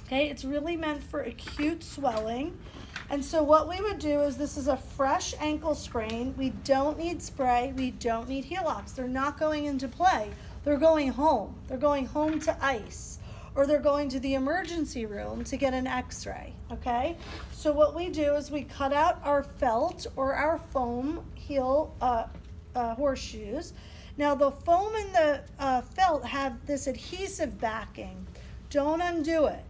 Okay, it's really meant for acute swelling. And so what we would do is, this is a fresh ankle sprain. We don't need spray. We don't need heel locks. They're not going into play. They're going home. They're going home to ice, or they're going to the emergency room to get an x-ray, okay? So what we do is we cut out our felt or our foam heel horseshoes. Now the foam and the felt have this adhesive backing. Don't undo it,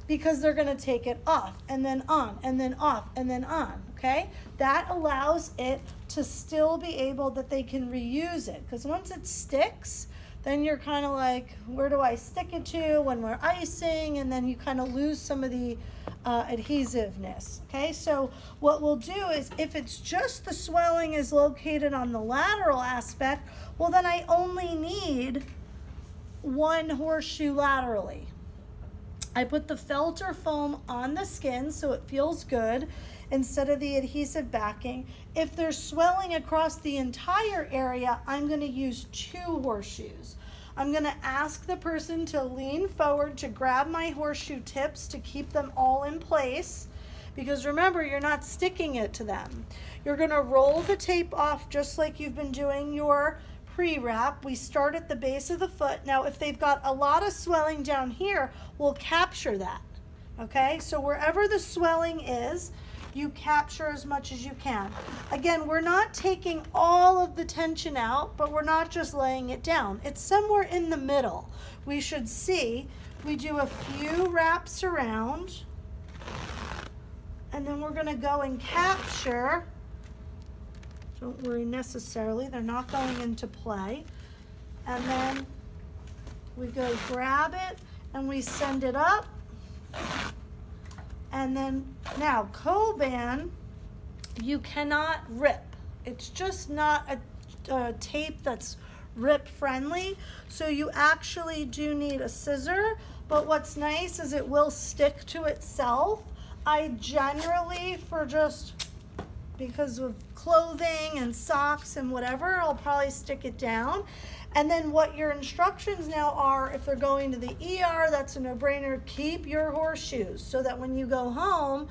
because they're going to take it off and then on and then off and then on, okay? That allows it to still be able that they can reuse it, because once it sticks, then you're kind of like, where do I stick it to when we're icing? And then you kind of lose some of the adhesiveness, okay? So what we'll do is, if it's just the swelling is located on the lateral aspect, well, then I only need one horseshoe laterally. I put the felt or foam on the skin so it feels good instead of the adhesive backing. If there's swelling across the entire area, I'm going to use 2 horseshoes. I'm going to ask the person to lean forward to grab my horseshoe tips to keep them all in place, because remember, you're not sticking it to them. You're going to roll the tape off just like you've been doing your pre-wrap. We start at the base of the foot. Now, if they've got a lot of swelling down here, we'll capture that, okay? So wherever the swelling is, you capture as much as you can. Again, we're not taking all of the tension out, but we're not just laying it down. It's somewhere in the middle. We should see, we do a few wraps around, and then we're gonna go and capture. Don't worry necessarily, they're not going into play. And then we go grab it and we send it up. And then now Coban, you cannot rip. It's just not a tape that's rip friendly. So you actually do need a scissor, but what's nice is it will stick to itself. I generally, for just because of clothing and socks and whatever, I'll probably stick it down. And then what your instructions now are, if they're going to the ER, that's a no-brainer. Keep your horseshoes so that when you go home,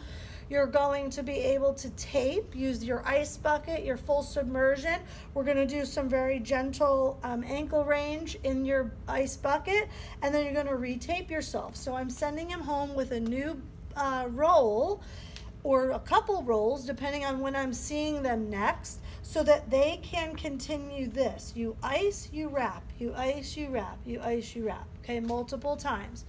you're going to be able to tape, use your ice bucket, your full submersion. We're gonna do some very gentle ankle range in your ice bucket, and then you're gonna retape yourself. So I'm sending him home with a new roll, or a couple rolls, depending on when I'm seeing them next, so that they can continue this. You ice, you wrap, you ice, you wrap, you ice, you wrap, okay, multiple times.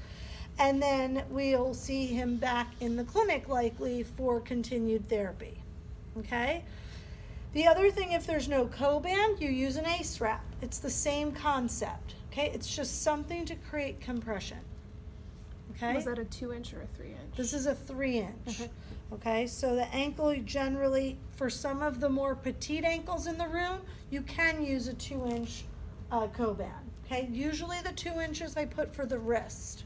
And then we'll see him back in the clinic likely for continued therapy, okay? The other thing, if there's no Coban, you use an ace wrap. It's the same concept, okay? It's just something to create compression, okay? Was that a 2-inch or a 3-inch? This is a 3-inch. Okay, so the ankle generally, for some of the more petite ankles in the room, you can use a 2-inch Coban. Okay, usually the 2 inches I put for the wrist.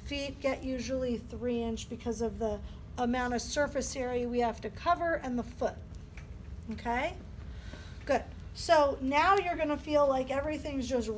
Feet get usually 3-inch because of the amount of surface area we have to cover and the foot. Okay, good. So now you're gonna feel like everything's just